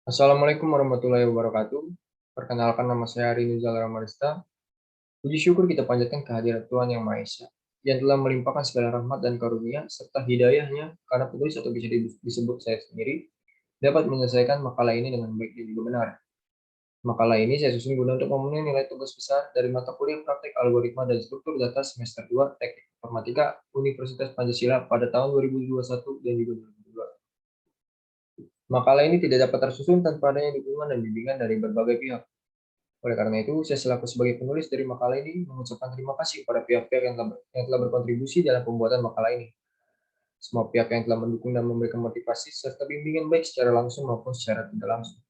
Assalamualaikum warahmatullahi wabarakatuh. Perkenalkan, nama saya Ari Nuzal Ramarista. Puji syukur kita panjatkan kehadirat Tuhan Yang Maha Esa, yang telah melimpahkan segala rahmat dan karunia serta hidayahnya karena penulis atau bisa disebut saya sendiri dapat menyelesaikan makalah ini dengan baik dan juga benar. Makalah ini saya susun guna untuk memenuhi nilai tugas besar dari mata kuliah praktek algoritma dan struktur data semester 2 Teknik Informatika Universitas Pancasila pada tahun 2021 dan juga 2022. Makalah ini tidak dapat tersusun tanpa adanya dukungan dan bimbingan dari berbagai pihak. Oleh karena itu, saya selaku sebagai penulis dari makalah ini mengucapkan terima kasih kepada pihak-pihak yang telah berkontribusi dalam pembuatan makalah ini. Semua pihak yang telah mendukung dan memberikan motivasi serta bimbingan baik secara langsung maupun secara tidak langsung.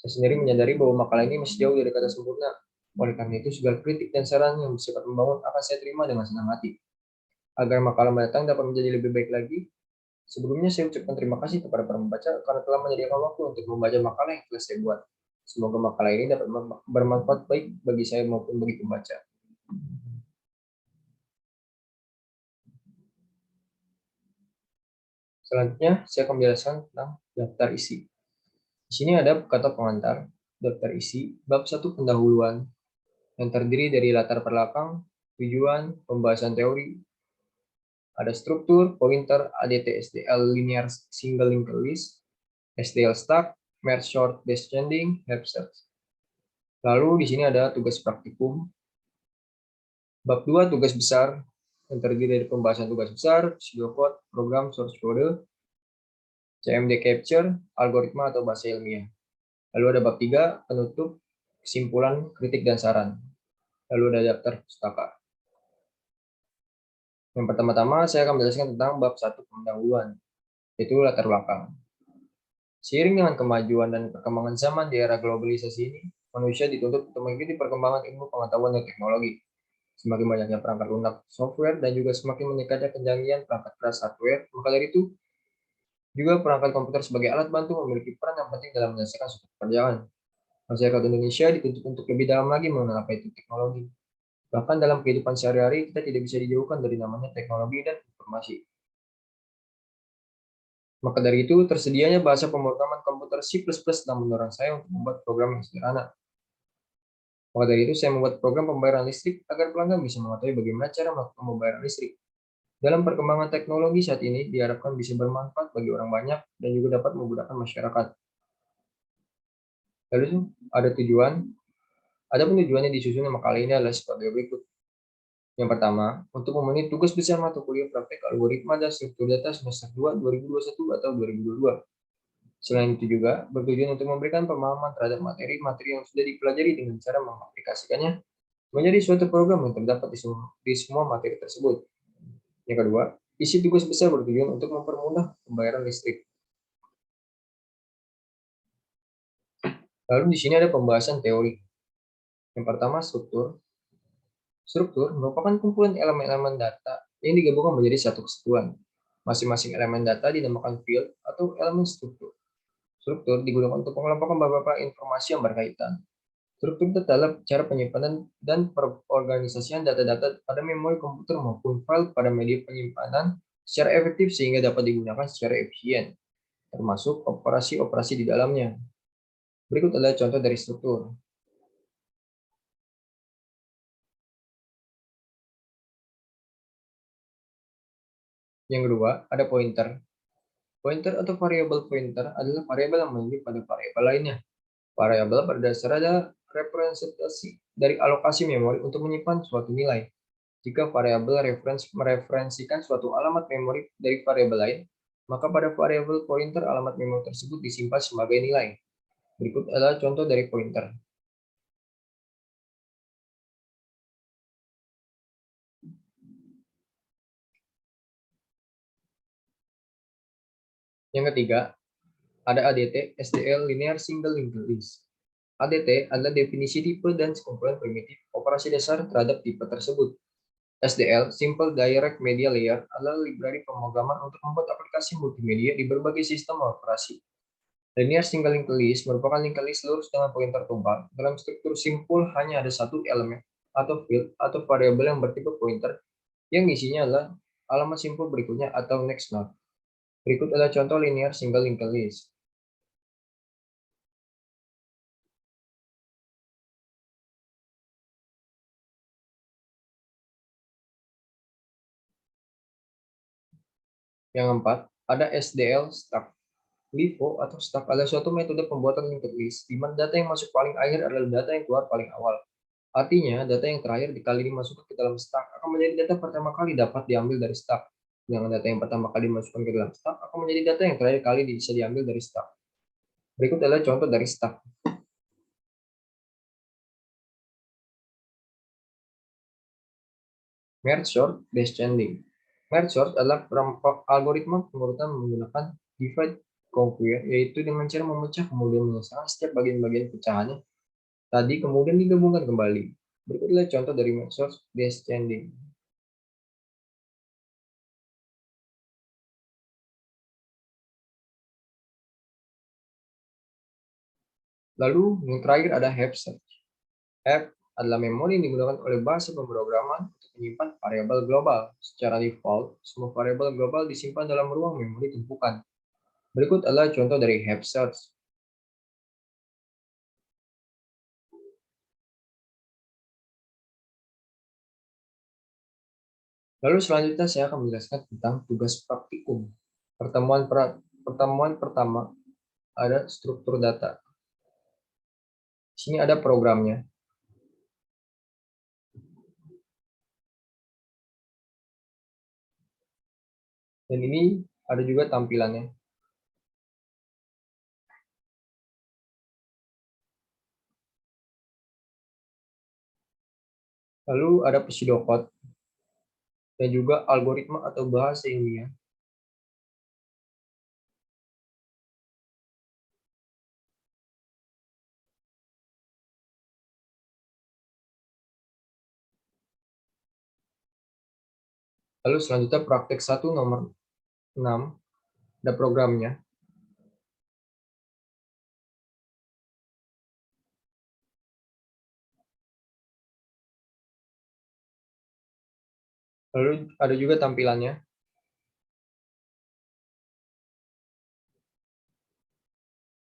Saya sendiri menyadari bahwa makalah ini masih jauh dari kata sempurna. Oleh karena itu, segala kritik dan saran yang bersifat membangun akan saya terima dengan senang hati. Agar makalah mendatang dapat menjadi lebih baik lagi, sebelumnya saya ucapkan terima kasih kepada para pembaca karena telah menyediakan waktu untuk membaca makalah yang telah saya buat. Semoga makalah ini dapat bermanfaat baik bagi saya maupun bagi pembaca. Selanjutnya, saya akan menjelaskan tentang daftar isi. Di sini ada kata pengantar, daftar isi, bab 1 pendahuluan, yang terdiri dari latar belakang, tujuan, pembahasan teori, ada struktur, pointer, ADT, STL, linear single linked list, STL stack, merge short descending, help search. Lalu di sini ada tugas praktikum, bab 2 tugas besar, yang terdiri dari pembahasan tugas besar, pseudocode, program, source code, CMD capture, algoritma atau bahasa ilmiah. Lalu ada bab 3, penutup, kesimpulan, kritik, dan saran. Lalu ada daftar pustaka. Yang pertama-tama saya akan menjelaskan tentang bab 1 pendahuluan, yaitu latar belakang. Seiring dengan kemajuan dan perkembangan zaman di era globalisasi ini, manusia dituntut untuk mengikuti perkembangan ilmu pengetahuan dan teknologi. Semakin banyaknya perangkat lunak software dan juga semakin meningkatnya kecanggihan perangkat keras hardware, maka dari itu juga perangkat komputer sebagai alat bantu memiliki peran yang penting dalam menyelesaikan suatu pekerjaan. Masyarakat Indonesia dituntut untuk lebih dalam lagi mengenal apa itu teknologi. Bahkan dalam kehidupan sehari-hari, kita tidak bisa dijauhkan dari namanya teknologi dan informasi. Maka dari itu, tersedianya bahasa pemrograman komputer C++ telah mendorong saya untuk membuat program yang sederhana. Maka dari itu, saya membuat program pembayaran listrik agar pelanggan bisa mengetahui bagaimana cara melakukan pembayaran listrik. Dalam perkembangan teknologi saat ini, diharapkan bisa bermanfaat bagi orang banyak dan juga dapat memudahkan masyarakat. Lalu, ada tujuan. Adapun tujuannya disusun makalah ini adalah sebagai berikut. Yang pertama, untuk memenuhi tugas besar mata kuliah praktek algoritma dan struktur data semester 2 2021 atau 2022. Selain itu juga bertujuan untuk memberikan pemahaman terhadap materi-materi yang sudah dipelajari dengan cara mengaplikasikannya menjadi suatu program yang terdapat di semua materi tersebut. Yang kedua, isi tugas besar bertujuan untuk mempermudah pembayaran listrik. Lalu di sini ada pembahasan teori. Yang pertama, struktur. Struktur merupakan kumpulan elemen-elemen data yang digabungkan menjadi satu kesatuan. Masing-masing elemen data dinamakan field atau elemen struktur. Struktur digunakan untuk pengelompokan beberapa informasi yang berkaitan. Struktur itu adalah cara penyimpanan dan perorganisasian data-data pada memori komputer maupun file pada media penyimpanan secara efektif sehingga dapat digunakan secara efisien, termasuk operasi-operasi di dalamnya. Berikut adalah contoh dari struktur. Yang kedua, ada pointer. Pointer atau variabel pointer adalah variabel yang menunjuk pada variabel lainnya. Variabel pada dasarnya adalah representasi dari alokasi memori untuk menyimpan suatu nilai. Jika variabel mereferensikan suatu alamat memori dari variabel lain, maka pada variabel pointer alamat memori tersebut disimpan sebagai nilai. Berikut adalah contoh dari pointer. Yang ketiga, ada ADT, STL, Linear Single Linked List. ADT adalah definisi tipe dan sekumpulan primitif operasi dasar terhadap tipe tersebut. SDL, Simple Direct Media Layer, adalah library pemrograman untuk membuat aplikasi multimedia di berbagai sistem operasi. Linear Single Linked List merupakan linked list lurus dengan pointer tunggal. Dalam struktur simpul hanya ada satu elemen atau field atau variabel yang bertipe pointer yang isinya adalah alamat simpul berikutnya atau next node. Berikut adalah contoh linear single linked list. Yang keempat, ada SDL Stack. LIFO atau Stack adalah suatu metode pembuatan linked list, di mana data yang masuk paling akhir adalah data yang keluar paling awal. Artinya, data yang terakhir dikali dimasukkan ke dalam stack akan menjadi data pertama kali dapat diambil dari stack. Sedangkan data yang pertama kali dimasukkan ke dalam stack akan menjadi data yang terakhir kali bisa diambil dari stack. Berikut adalah contoh dari stack. Merge sort descending. Merge sort adalah algoritma pengurutan menggunakan divide conquer, yaitu dengan cara memecah kemudian menyelesaikan setiap bagian-bagian pecahannya tadi kemudian digabungkan kembali. Berikut adalah contoh dari merge sort descending. Lalu yang terakhir ada heap search. Heap adalah memori yang digunakan oleh bahasa pemrograman untuk menyimpan variabel global. Secara default, semua variabel global disimpan dalam ruang memori tumpukan. Berikut adalah contoh dari heap search. Lalu selanjutnya saya akan menjelaskan tentang tugas praktikum. Pertemuan pertama ada struktur data. Di sini ada programnya. Dan ini ada juga tampilannya. Lalu ada pseudocode dan juga algoritma atau bahasa ilmiah. Lalu selanjutnya praktek 1 nomor 6, ada programnya. Lalu ada juga tampilannya.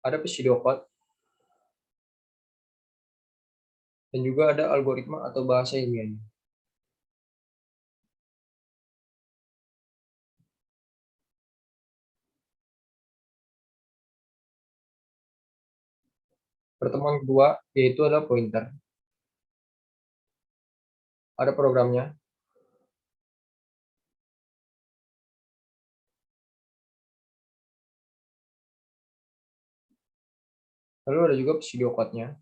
Ada pseudocode dan juga ada algoritma atau bahasa ilmiahnya. Pertemuan kedua yaitu adalah pointer. Ada programnya. Lalu ada juga pseudocode-nya.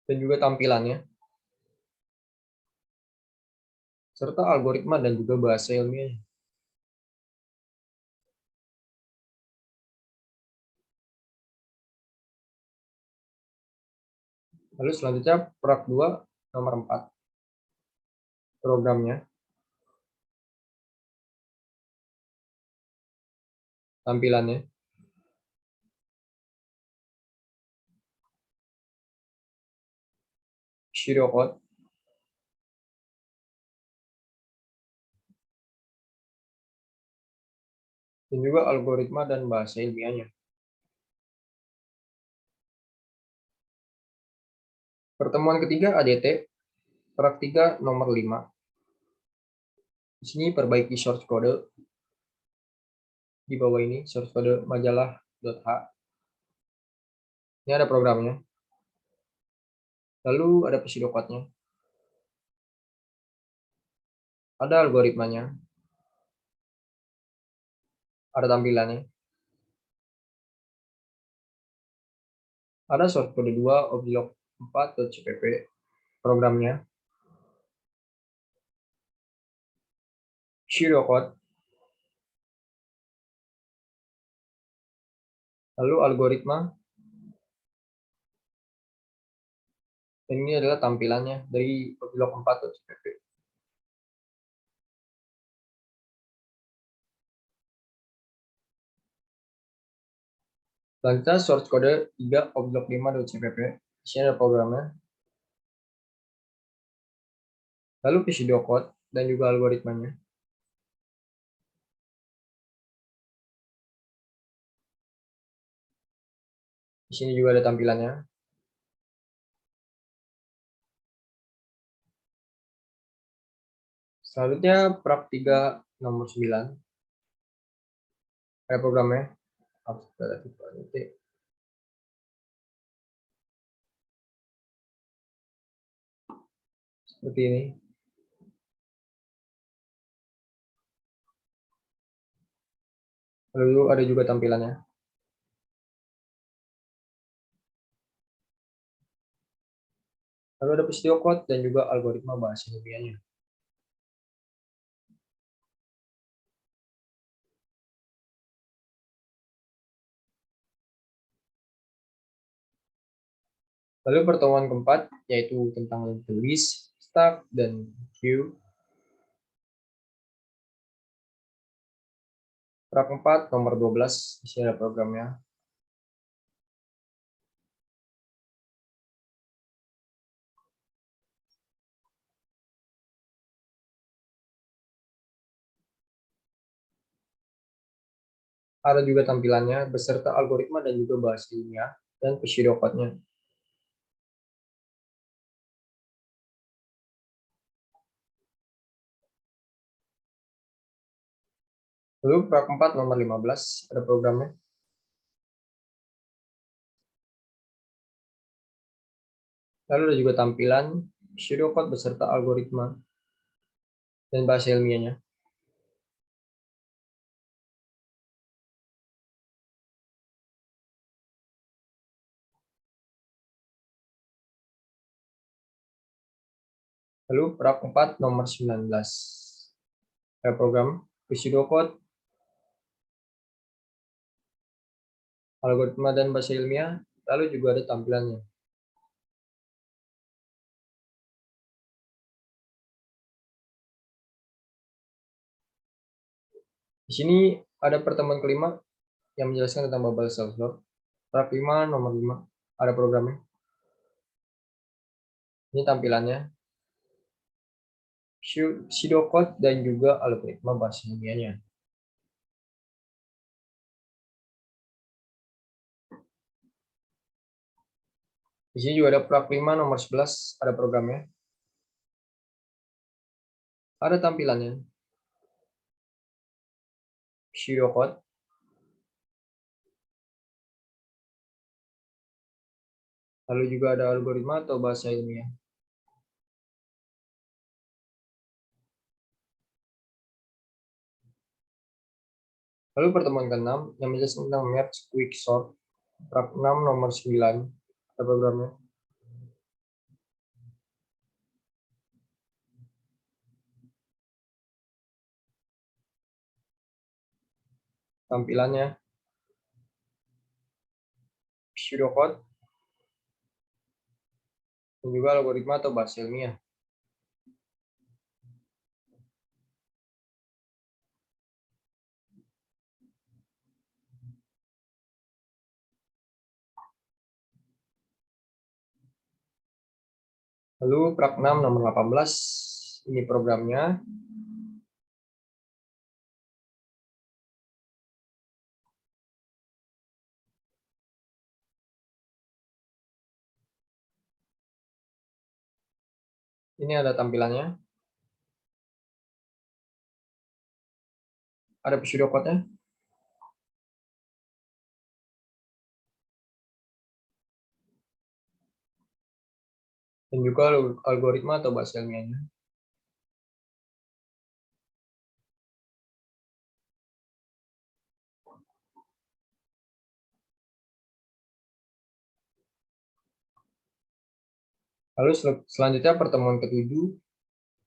Dan juga tampilannya. Serta algoritma dan juga bahasa ilmiahnya. Lalu selanjutnya prak 2 nomor 4. Programnya, tampilannya, pseudocode, dan juga algoritma dan bahasa ilmiahnya. Pertemuan ketiga ADT, prak 3 nomor 5. Di sini perbaiki source code. Di bawah ini source code majalah.h. Ini ada programnya. Lalu ada pseudocode-nya. Ada algoritmanya. Ada tampilannya. Ada source code 2 objek 4.cpp. Programnya. Pseudocode. Lalu algoritma. Dan ini adalah tampilannya dari objek 4.cpp. Selanjutnya source code 3 objek 5.cpp. Di sini ada programnya. Lalu pseudocode dan juga algoritmanya. Di sini juga ada tampilannya. Selanjutnya Prak 3 nomor 9. Ada programnya. Seperti ini. Lalu ada juga tampilannya. Lalu ada video code dan juga algoritma bahasa ilmiahnya. Lalu pertemuan keempat, yaitu tentang linked list, stack, dan queue. Prak 4 nomor 12, isi ada programnya. Ada juga tampilannya beserta algoritma dan juga bahasa ilmiah dan pseudocode-nya. Lalu Prak 4 nomor 15, ada programnya. Lalu ada juga tampilan pseudocode beserta algoritma dan bahasa ilmiahnya. Lalu Prak 4 nomor 19, ada program pseudocode, algoritma dan bahasa ilmiah, lalu juga ada tampilannya. Di sini ada pertemuan kelima yang menjelaskan tentang bubble self-load. Prak 5 nomor 5, ada programnya. Ini tampilannya. Pseudocode dan juga algoritma bahasa ilmiahnya. Di sini juga ada Prak 5 nomor 11, ada programnya. Ada tampilannya. Pseudocode, lalu juga ada algoritma atau bahasa ilmiah. Lalu pertemuan ke-6 yang menjelaskan tentang Merge Quick Sort. Prak 6 nomor 9, ada programnya. Tampilannya pseudocode dan juga algoritma atau bahasa ilmiah. Lalu Prak 6 nomor 18, ini programnya. Ini ada tampilannya. Ada pseudocode-nya. Dan juga algoritma atau bahasa ilmiahnya. Lalu selanjutnya pertemuan ke-7,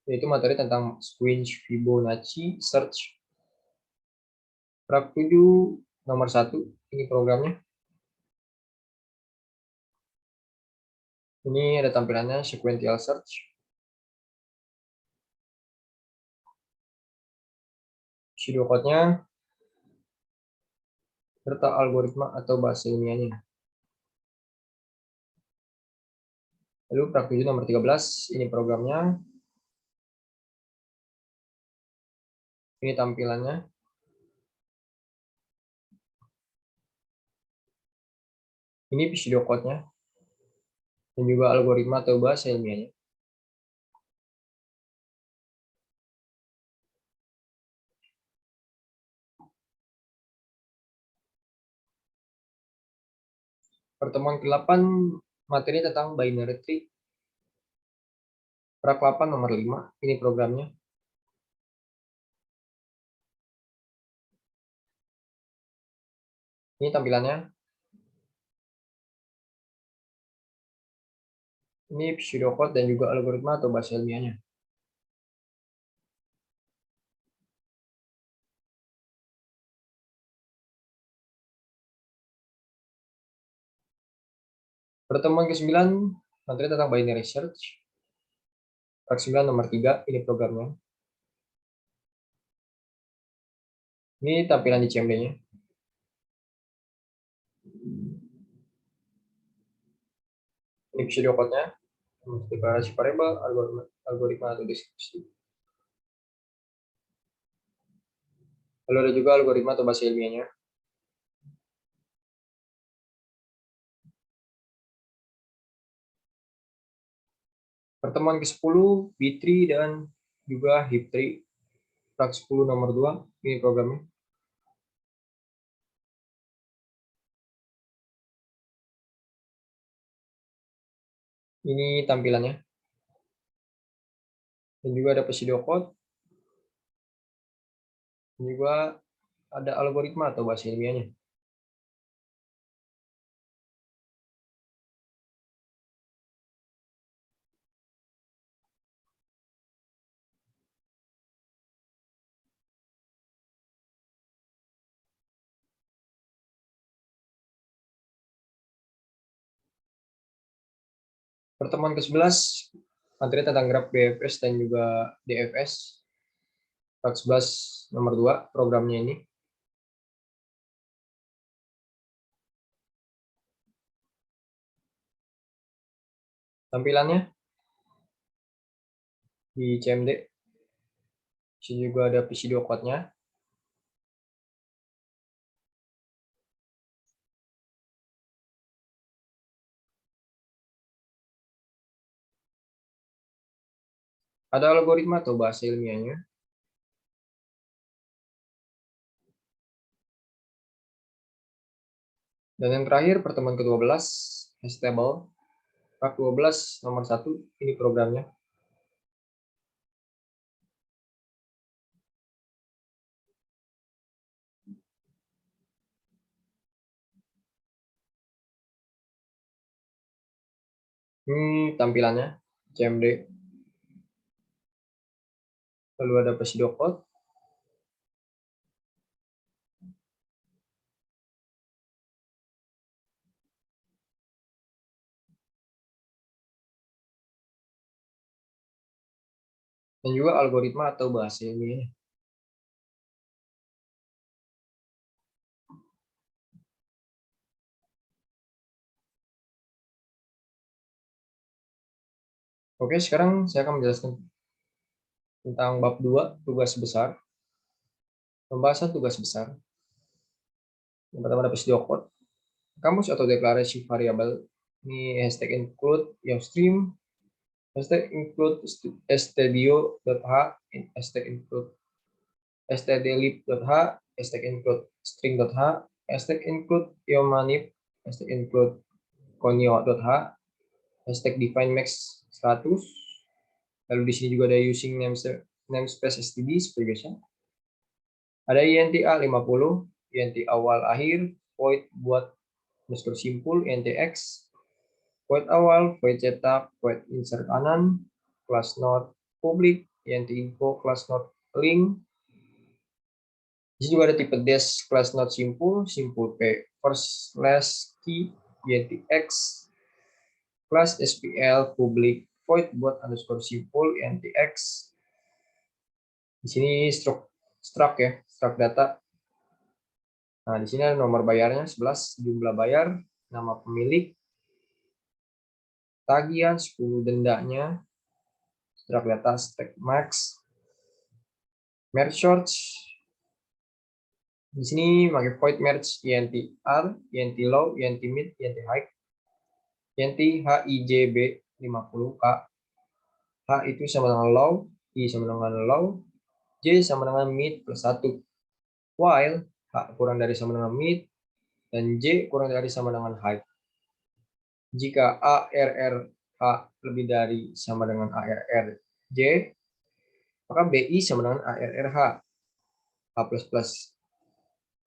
yaitu materi tentang Squinch Fibonacci Search. Prak 7 nomor 1, ini programnya. Ini ada tampilannya sequential search. Pseudocode-nya serta algoritma atau bahasa ilmiahnya. Lalu Prak 7 nomor 13, ini programnya. Ini tampilannya. Ini pseudocode-nya dan juga algoritma atau bahasa ilmiahnya. Pertemuan ke-8 materi tentang binary tree. Pra 8 nomor 5, ini programnya. Ini tampilannya. Ini pseudocode dan juga algoritma atau bahasa ilmiahnya. Pertemuan ke-9 materi tentang binary search. Pra 9 nomor 3, ini programnya. Ini tampilan di CMD-nya. Ini pseudocode-nya. Deklarasi variabel, algoritma atau deskripsi. Lalu ada juga algoritma atau bahasa ilmiahnya. Pertemuan ke-10 B-tree dan juga heap tree. Pra 10 nomor 2, ini programnya. Ini tampilannya. Dan juga ada pseudocode. Dan juga ada algoritma atau bahasa ilmiahnya. Pertemuan ke-11 materi tentang graf BFS dan juga DFS. Part 11 nomor 2 programnya ini. Tampilannya di CMD. Di sini juga ada pseudocode-nya. Ada algoritma atau bahasa ilmiahnya. Dan yang terakhir pertemuan ke-12 hash table. Part 12 nomor 1 ini programnya. Ini tampilannya CMD. Lalu ada pseudocode. Dan juga algoritma atau bahasa ilmiahnya. Oke, sekarang saya akan menjelaskan tentang bab 2, tugas besar. Pembahasan tugas besar. Yang pertama ada pseudocode. Kamus atau deklarasi variabel. Ini hashtag include yang stream, hashtag include stdio.h, hashtag include stdlib.h, hashtag include string.h, hashtag include yomanif, hashtag include conio.h, hashtag define max 100. Lalu di sini juga ada using namespace std seperti biasa. Ada inta 50, int awal akhir, void buat underscore simpul, intx, void awal, void cetak, void insert kanan, class node public, int info, class node link. Di sini juga ada tipe dash, class node simpul, simpul p, first slash key, int x, class spl public, void buat underscore simpul, int x. Di sini struct ya, struct data. Nah, di sini ada nomor bayarnya 11, jumlah bayar, nama pemilik, tagihan 10 dendanya, struct data stack max, merge shorts. Di sini pakai void merge int r, int low, int mid, int high, int hijb 50k. H itu sama dengan low, I sama dengan low, J sama dengan mid plus 1. While H kurang dari sama dengan mid, dan J kurang dari sama dengan high. Jika ARRH lebih dari sama dengan ARRJ, maka BI sama dengan ARRH, H plus plus.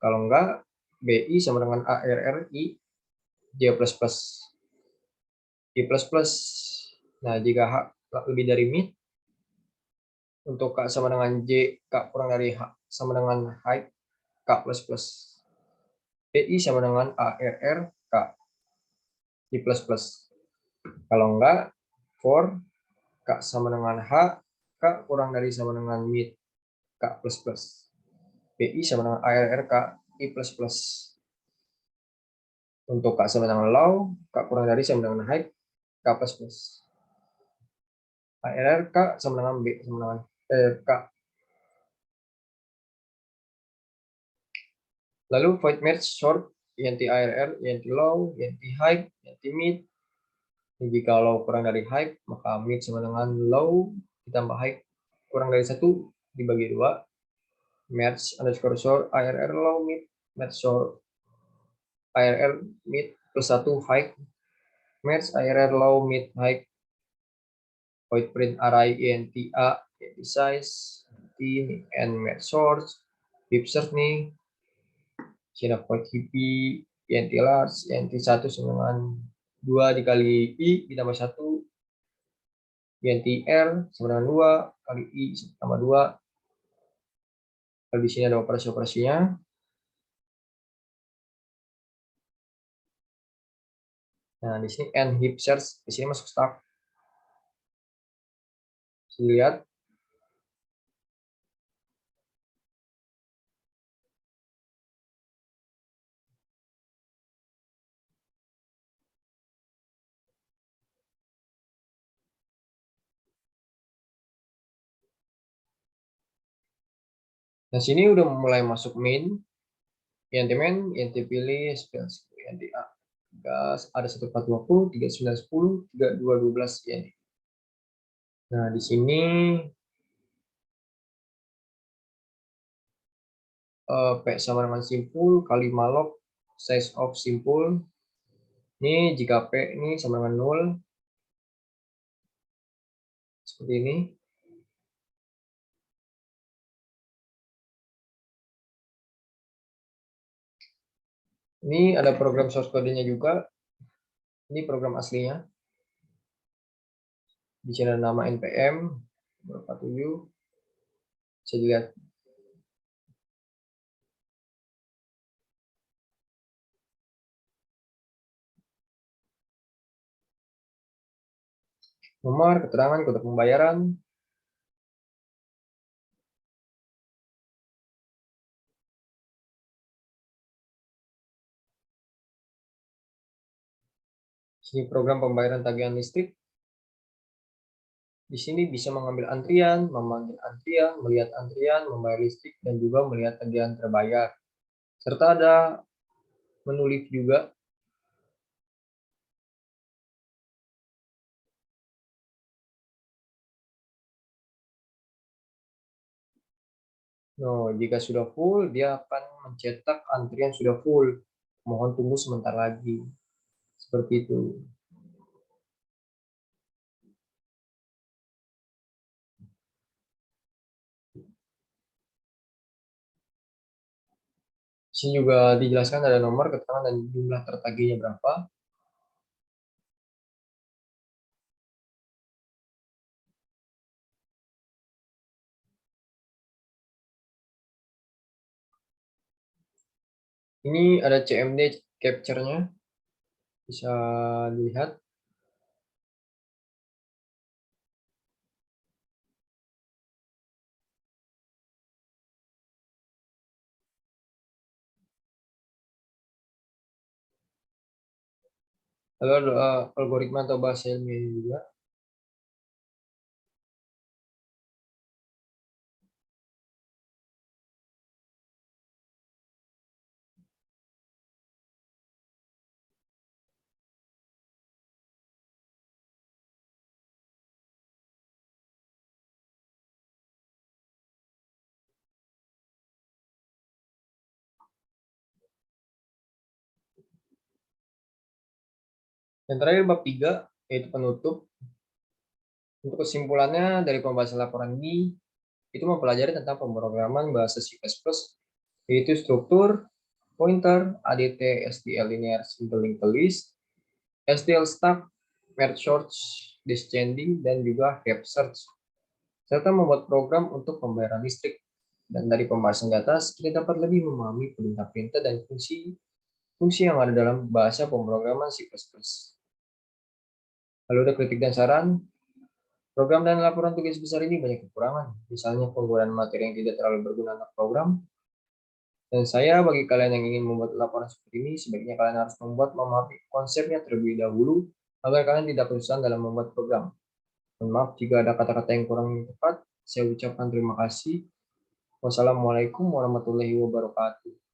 Kalau enggak, BI sama dengan ARRI, J plus plus, J plus plus. Nah, jika H lebih dari mid, untuk K sama dengan J, K kurang dari H sama dengan high, K plus plus. BI sama dengan ARR, K, J plus plus. Kalau enggak, for K sama dengan H, K kurang dari sama dengan mid, K plus plus. BI sama dengan ARR, K, I plus plus. Untuk K sama dengan low, K kurang dari sama dengan high, K plus plus. ARR, K sama dengan B sama dengan K. Lalu void merge short, INT ARR, INT low, INT high, INT mid. Jika low kurang dari high, maka mid sama dengan low ditambah high kurang dari 1 dibagi 2. Merge underscore short, ARR low mid, merge short, ARR mid plus 1 high, merge ARR low mid high, void print array INT A, INT size, INT and merge source, deep search nih, China void IP, INT large, INT 1 sama dengan 2 dikali I ditambah 1, INT R sama dengan 2 kali I tambah 2. Kalau di sini ada operasi-operasinya. Nah, di sini n heap search, di sini masuk stack. Bisa dilihat. Nah, sini udah mulai masuk main. INT main, INT pilih, spell, INT A. Gas, ada 1420, 3910, 3212 INT. Nah, di sini P sama dengan simpul kali malloc size of simpul. Ini jika P ini sama dengan 0, seperti ini. Ini ada program source code-nya juga. Ini program aslinya. Di sini ada nama npm berapa 7. Bisa dilihat. Nomor, keterangan, kode pembayaran. Sini program pembayaran tagihan listrik. Di sini bisa mengambil antrian, memanggil antrian, melihat antrian, membayar listrik, dan juga melihat tagihan terbayar. Serta ada menu live juga. Nah, jika sudah full, dia akan mencetak antrian sudah full. Mohon tunggu sebentar lagi. Seperti itu. Di sini juga dijelaskan ada nomor, keterangan, dan jumlah tertagihnya berapa. Ini ada CMD capture-nya. Bisa dilihat. Lalu ada algoritma atau bahasa ilmiah juga. Yang terakhir bab 3 yaitu penutup. Untuk kesimpulannya dari pembahasan laporan ini, itu mempelajari tentang pemrograman bahasa C++, yaitu struktur, pointer, ADT, STL linear simple linked list, STL stack, merge search, descending, dan juga heap search, serta membuat program untuk pembayaran listrik. Dan dari pembahasan di atas, kita dapat lebih memahami perintah-perintah dan fungsi yang ada dalam bahasa pemrograman C++. Lalu ada kritik dan saran. Program dan laporan tugas besar ini banyak kekurangan, misalnya penggunaan materi yang tidak terlalu berguna untuk program. Dan bagi kalian yang ingin membuat laporan seperti ini, sebaiknya kalian harus memahami konsepnya terlebih dahulu, agar kalian tidak kesusahan dalam membuat program. Mohon maaf jika ada kata-kata yang kurang tepat. Saya ucapkan terima kasih. Wassalamualaikum warahmatullahi wabarakatuh.